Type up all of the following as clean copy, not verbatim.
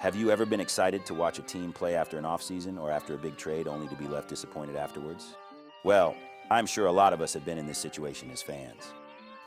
Have you ever been excited to watch a team play after an offseason or after a big trade only to be left disappointed afterwards? Well, I'm sure a lot of us have been in this situation as fans.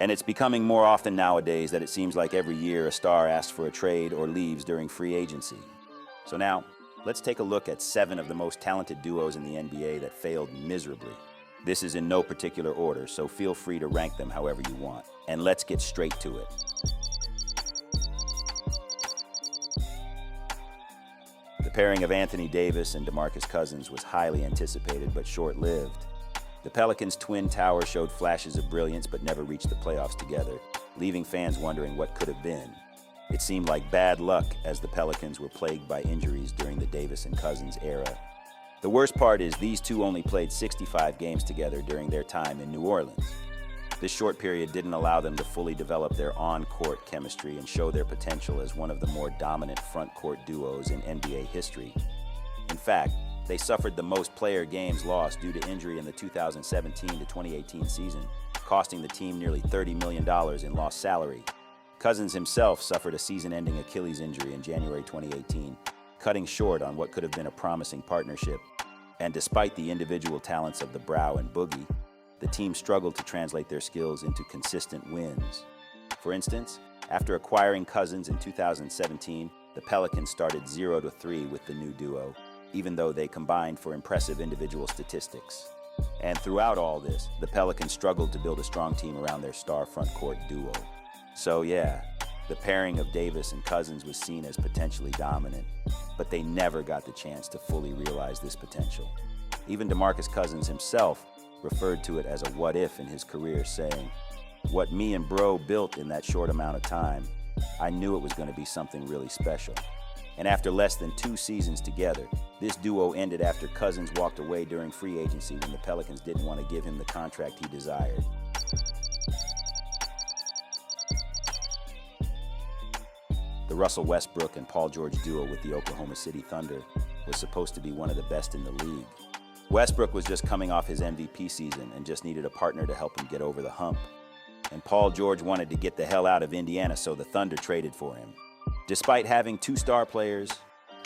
And it's becoming more often nowadays that it seems like every year a star asks for a trade or leaves during free agency. So now, let's take a look at 7 of the most talented duos in the NBA that failed miserably. This is in no particular order, so feel free to rank them however you want. And let's get straight to it. The pairing of Anthony Davis and DeMarcus Cousins was highly anticipated but short-lived. The Pelicans' twin tower showed flashes of brilliance but never reached the playoffs together, leaving fans wondering what could have been. It seemed like bad luck as the Pelicans were plagued by injuries during the Davis and Cousins era. The worst part is these two only played 65 games together during their time in New Orleans. This short period didn't allow them to fully develop their on-court chemistry and show their potential as one of the more dominant front-court duos in NBA history. In fact, they suffered the most player games lost due to injury in the 2017 to 2018 season, costing the team nearly $30 million in lost salary. Cousins himself suffered a season-ending Achilles injury in January 2018, cutting short on what could have been a promising partnership. And despite the individual talents of the Brow and Boogie, the team struggled to translate their skills into consistent wins. For instance, after acquiring Cousins in 2017, the Pelicans started 0-3 with the new duo, even though they combined for impressive individual statistics. And throughout all this, the Pelicans struggled to build a strong team around their star front court duo. So yeah, the pairing of Davis and Cousins was seen as potentially dominant, but they never got the chance to fully realize this potential. Even DeMarcus Cousins himself referred to it as a what-if in his career, saying, "What me and Bro built in that short amount of time, I knew it was going to be something really special." And after less than 2 seasons together, this duo ended after Cousins walked away during free agency when the Pelicans didn't want to give him the contract he desired. The Russell Westbrook and Paul George duo with the Oklahoma City Thunder was supposed to be one of the best in the league. Westbrook was just coming off his MVP season and just needed a partner to help him get over the hump. And Paul George wanted to get the hell out of Indiana, so the Thunder traded for him. Despite having 2 star players,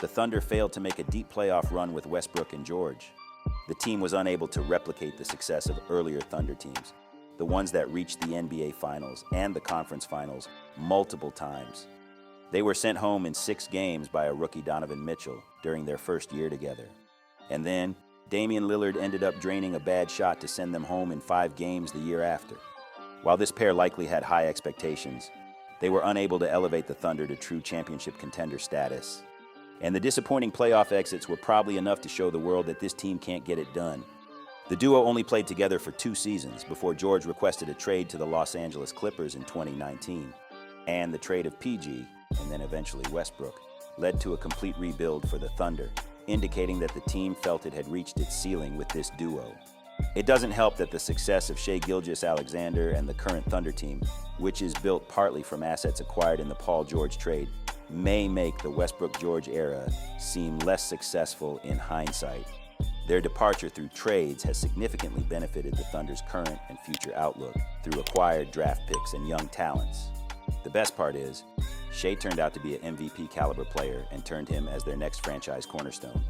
the Thunder failed to make a deep playoff run with Westbrook and George. The team was unable to replicate the success of earlier Thunder teams, the ones that reached the NBA Finals and the Conference Finals multiple times. They were sent home in 6 games by a rookie Donovan Mitchell during their first year together. And then, Damian Lillard ended up draining a bad shot to send them home in 5 games the year after. While this pair likely had high expectations, they were unable to elevate the Thunder to true championship contender status. And the disappointing playoff exits were probably enough to show the world that this team can't get it done. The duo only played together for 2 seasons before George requested a trade to the Los Angeles Clippers in 2019. And the trade of PG, and then eventually Westbrook, led to a complete rebuild for the Thunder, indicating that the team felt it had reached its ceiling with this duo. It doesn't help that the success of Shai Gilgeous-Alexander and the current Thunder team, which is built partly from assets acquired in the Paul George trade, may make the Westbrook-George era seem less successful in hindsight. Their departure through trades has significantly benefited the Thunder's current and future outlook through acquired draft picks and young talents. The best part is, Shai turned out to be an MVP caliber player and turned him as their next franchise cornerstone.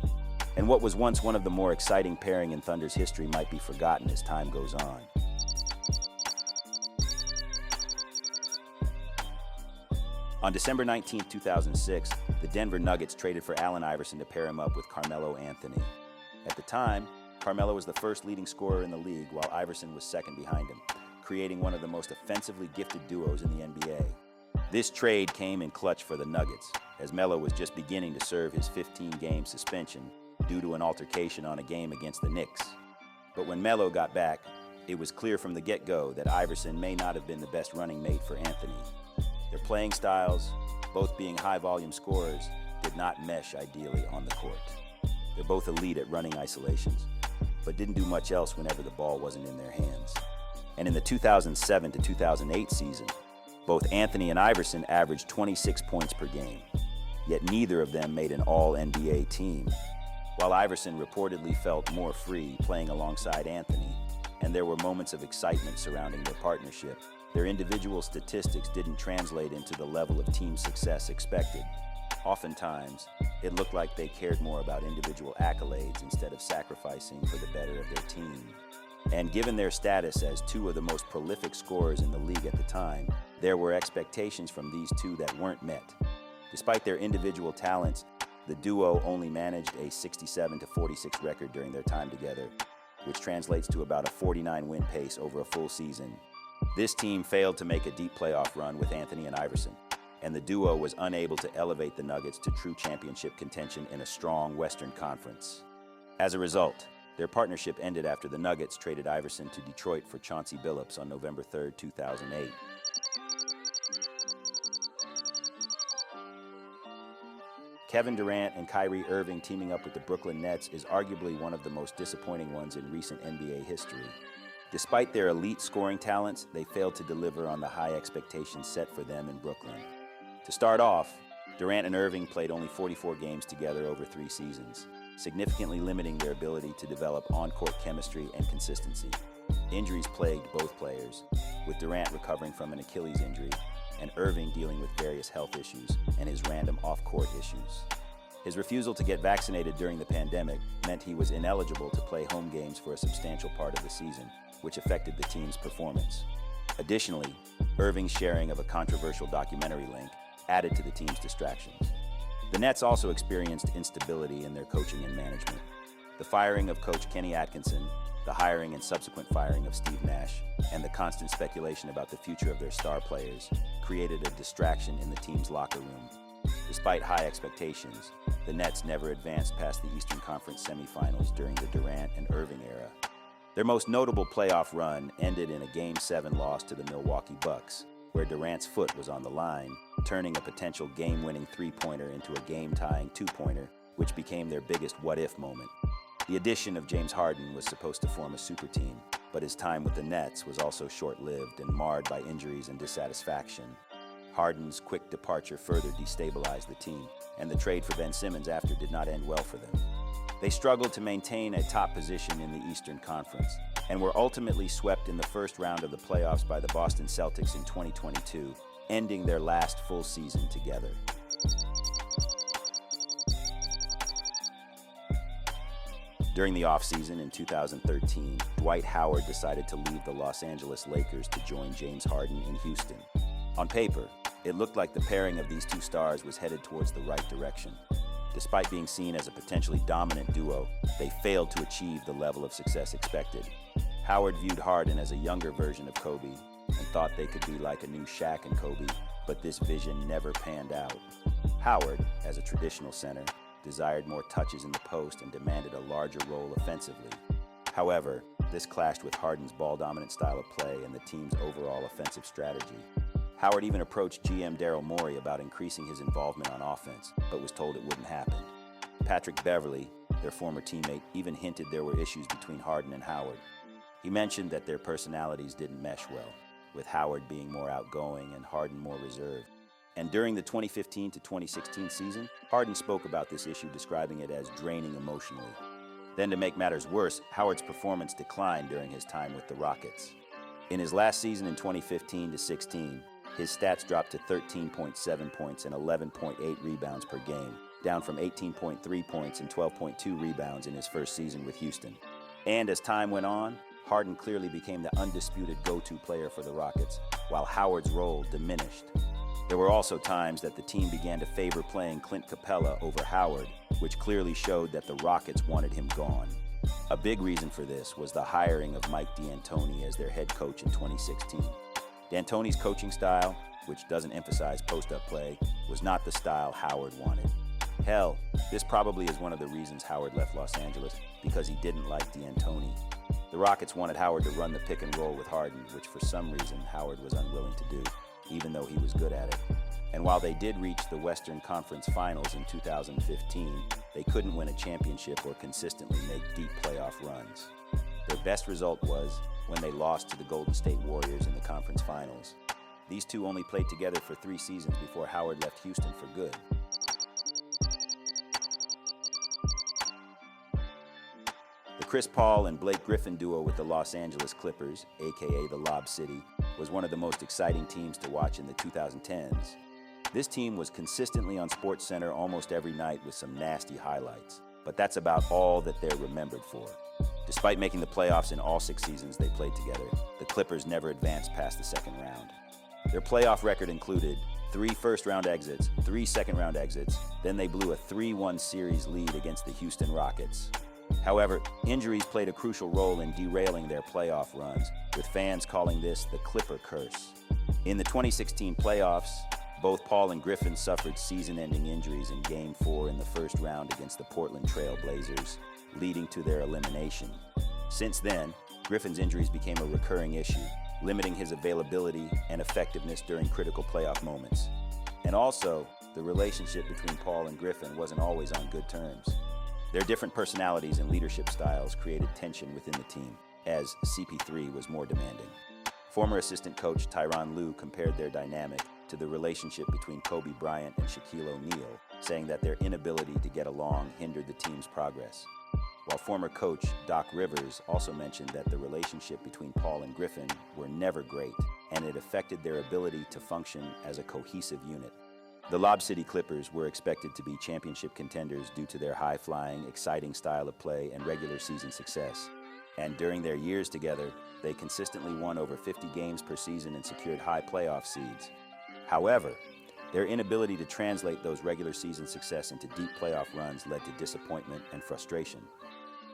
And what was once one of the more exciting pairing in Thunder's history might be forgotten as time goes on. On December 19, 2006, the Denver Nuggets traded for Allen Iverson to pair him up with Carmelo Anthony. At the time, Carmelo was the first leading scorer in the league while Iverson was second behind him, creating one of the most offensively gifted duos in the NBA. This trade came in clutch for the Nuggets, as Melo was just beginning to serve his 15-game suspension due to an altercation on a game against the Knicks. But when Melo got back, it was clear from the get-go that Iverson may not have been the best running mate for Anthony. Their playing styles, both being high-volume scorers, did not mesh ideally on the court. They're both elite at running isolations, but didn't do much else whenever the ball wasn't in their hands. And in the 2007 to 2008 season, both Anthony and Iverson averaged 26 points per game, yet neither of them made an All-NBA team. While Iverson reportedly felt more free playing alongside Anthony, and there were moments of excitement surrounding their partnership, their individual statistics didn't translate into the level of team success expected. Oftentimes, it looked like they cared more about individual accolades instead of sacrificing for the better of their team. And given their status as two of the most prolific scorers in the league at the time, there were expectations from these two that weren't met. Despite their individual talents, the duo only managed a 67-46 record during their time together, which translates to about a 49-win pace over a full season. This team failed to make a deep playoff run with Anthony and Iverson, and the duo was unable to elevate the Nuggets to true championship contention in a strong Western Conference. As a result, their partnership ended after the Nuggets traded Iverson to Detroit for Chauncey Billups on November 3, 2008. Kevin Durant and Kyrie Irving teaming up with the Brooklyn Nets is arguably one of the most disappointing ones in recent NBA history. Despite their elite scoring talents, they failed to deliver on the high expectations set for them in Brooklyn. To start off, Durant and Irving played only 44 games together over 3 seasons, significantly limiting their ability to develop on-court chemistry and consistency. Injuries plagued both players, with Durant recovering from an Achilles injury and Irving dealing with various health issues and his random off-court issues. His refusal to get vaccinated during the pandemic meant he was ineligible to play home games for a substantial part of the season, which affected the team's performance. Additionally, Irving's sharing of a controversial documentary link added to the team's distractions. The Nets also experienced instability in their coaching and management. The firing of coach Kenny Atkinson, the hiring and subsequent firing of Steve Nash, and the constant speculation about the future of their star players created a distraction in the team's locker room. Despite high expectations, the Nets never advanced past the Eastern Conference semifinals during the Durant and Irving era. Their most notable playoff run ended in a Game 7 loss to the Milwaukee Bucks, where Durant's foot was on the line, turning a potential game-winning three-pointer into a game-tying two-pointer, which became their biggest what-if moment. The addition of James Harden was supposed to form a super team, but his time with the Nets was also short-lived and marred by injuries and dissatisfaction. Harden's quick departure further destabilized the team, and the trade for Ben Simmons after did not end well for them. They struggled to maintain a top position in the Eastern Conference, and were ultimately swept in the first round of the playoffs by the Boston Celtics in 2022, ending their last full season together. During the offseason in 2013, Dwight Howard decided to leave the Los Angeles Lakers to join James Harden in Houston. On paper, it looked like the pairing of these two stars was headed towards the right direction. Despite being seen as a potentially dominant duo, they failed to achieve the level of success expected. Howard viewed Harden as a younger version of Kobe and thought they could be like a new Shaq and Kobe, but this vision never panned out. Howard, as a traditional center, desired more touches in the post and demanded a larger role offensively. However, this clashed with Harden's ball-dominant style of play and the team's overall offensive strategy. Howard even approached GM Daryl Morey about increasing his involvement on offense, but was told it wouldn't happen. Patrick Beverley, their former teammate, even hinted there were issues between Harden and Howard. He mentioned that their personalities didn't mesh well, with Howard being more outgoing and Harden more reserved. And during the 2015 to 2016 season, Harden spoke about this issue, describing it as draining emotionally. Then, to make matters worse, Howard's performance declined during his time with the Rockets. In his last season in 2015 to 16, his stats dropped to 13.7 points and 11.8 rebounds per game, down from 18.3 points and 12.2 rebounds in his first season with Houston. And as time went on, Harden clearly became the undisputed go-to player for the Rockets, while Howard's role diminished. There were also times that the team began to favor playing Clint Capella over Howard, which clearly showed that the Rockets wanted him gone. A big reason for this was the hiring of Mike D'Antoni as their head coach in 2016. D'Antoni's coaching style, which doesn't emphasize post-up play, was not the style Howard wanted. Hell, this probably is one of the reasons Howard left Los Angeles, because he didn't like D'Antoni. The Rockets wanted Howard to run the pick and roll with Harden, which for some reason Howard was unwilling to do, even though he was good at it. And while they did reach the Western Conference Finals in 2015, they couldn't win a championship or consistently make deep playoff runs. Their best result was when they lost to the Golden State Warriors in the conference finals. These two only played together for 3 seasons before Howard left Houston for good. The Chris Paul and Blake Griffin duo with the Los Angeles Clippers, aka the Lob City, was one of the most exciting teams to watch in the 2010s. This team was consistently on SportsCenter almost every night with some nasty highlights, but that's about all that they're remembered for. Despite making the playoffs in all 6 seasons they played together, the Clippers never advanced past the second round. Their playoff record included 3 first-round exits, 3 second-round exits, then they blew a 3-1 series lead against the Houston Rockets. However, injuries played a crucial role in derailing their playoff runs, with fans calling this the Clipper curse. In the 2016 playoffs, both Paul and Griffin suffered season-ending injuries in Game 4 in the first round against the Portland Trail Blazers, leading to their elimination. Since then, Griffin's injuries became a recurring issue, limiting his availability and effectiveness during critical playoff moments. And also, the relationship between Paul and Griffin wasn't always on good terms. Their different personalities and leadership styles created tension within the team, as CP3 was more demanding. Former assistant coach Tyronn Lue compared their dynamic to the relationship between Kobe Bryant and Shaquille O'Neal, saying that their inability to get along hindered the team's progress. While former coach Doc Rivers also mentioned that the relationship between Paul and Griffin were never great, and it affected their ability to function as a cohesive unit. The Lob City Clippers were expected to be championship contenders due to their high-flying, exciting style of play and regular season success. And during their years together, they consistently won over 50 games per season and secured high playoff seeds. However, their inability to translate those regular season success into deep playoff runs led to disappointment and frustration.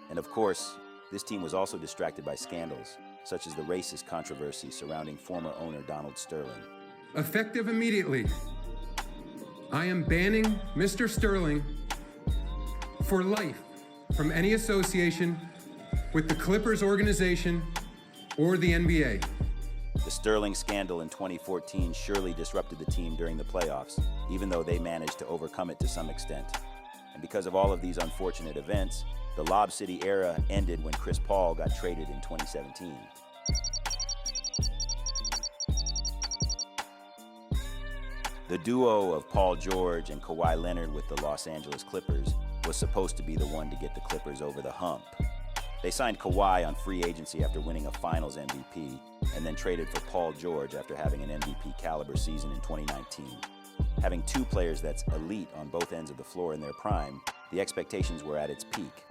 And of course, this team was also distracted by scandals, such as the racist controversy surrounding former owner Donald Sterling. Effective immediately, I am banning Mr. Sterling for life from any association with the Clippers organization or the NBA. The Sterling scandal in 2014 surely disrupted the team during the playoffs, even though they managed to overcome it to some extent. And because of all of these unfortunate events, the Lob City era ended when Chris Paul got traded in 2017. The duo of Paul George and Kawhi Leonard with the Los Angeles Clippers was supposed to be the one to get the Clippers over the hump. They signed Kawhi on free agency after winning a Finals MVP, and then traded for Paul George after having an MVP caliber season in 2019. Having 2 players that's elite on both ends of the floor in their prime, the expectations were at its peak.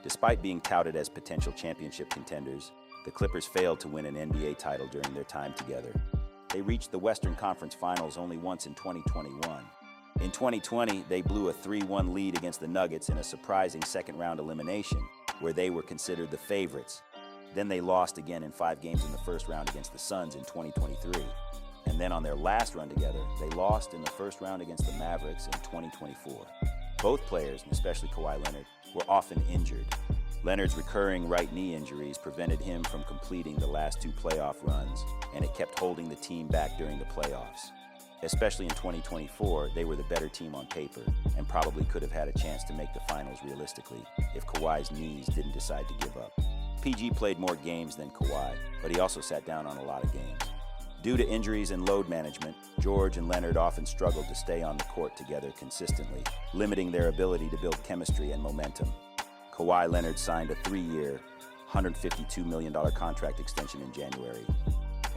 Despite being touted as potential championship contenders, the Clippers failed to win an NBA title during their time together. They reached the Western Conference Finals only once in 2021. In 2020, they blew a 3-1 lead against the Nuggets in a surprising second-round elimination, where they were considered the favorites. Then they lost again in 5 games in the first round against the Suns in 2023. And then on their last run together, they lost in the first round against the Mavericks in 2024. Both players, and especially Kawhi Leonard, were often injured. Leonard's recurring right knee injuries prevented him from completing the last 2 playoff runs, and it kept holding the team back during the playoffs. Especially in 2024, they were the better team on paper and probably could have had a chance to make the finals realistically if Kawhi's knees didn't decide to give up. PG played more games than Kawhi, but he also sat down on a lot of games. Due to injuries and load management, George and Leonard often struggled to stay on the court together consistently, limiting their ability to build chemistry and momentum. Kawhi Leonard signed a 3-year, $152 million contract extension in January.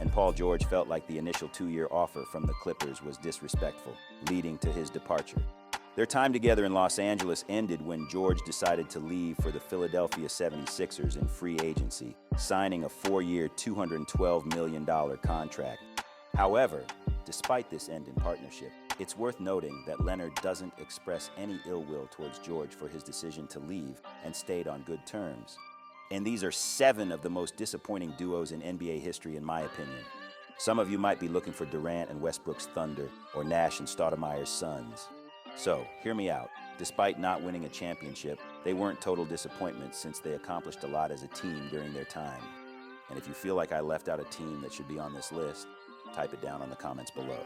And Paul George felt like the initial 2-year offer from the Clippers was disrespectful, leading to his departure. Their time together in Los Angeles ended when George decided to leave for the Philadelphia 76ers in free agency, signing a 4-year, $212 million contract. However, despite this end in partnership, it's worth noting that Leonard doesn't express any ill will towards George for his decision to leave and stayed on good terms. And these are 7 of the most disappointing duos in NBA history, in my opinion. Some of you might be looking for Durant and Westbrook's Thunder or Nash and Stoudemire's Suns. So, hear me out. Despite not winning a championship, they weren't total disappointments since they accomplished a lot as a team during their time. And if you feel like I left out a team that should be on this list, type it down in the comments below.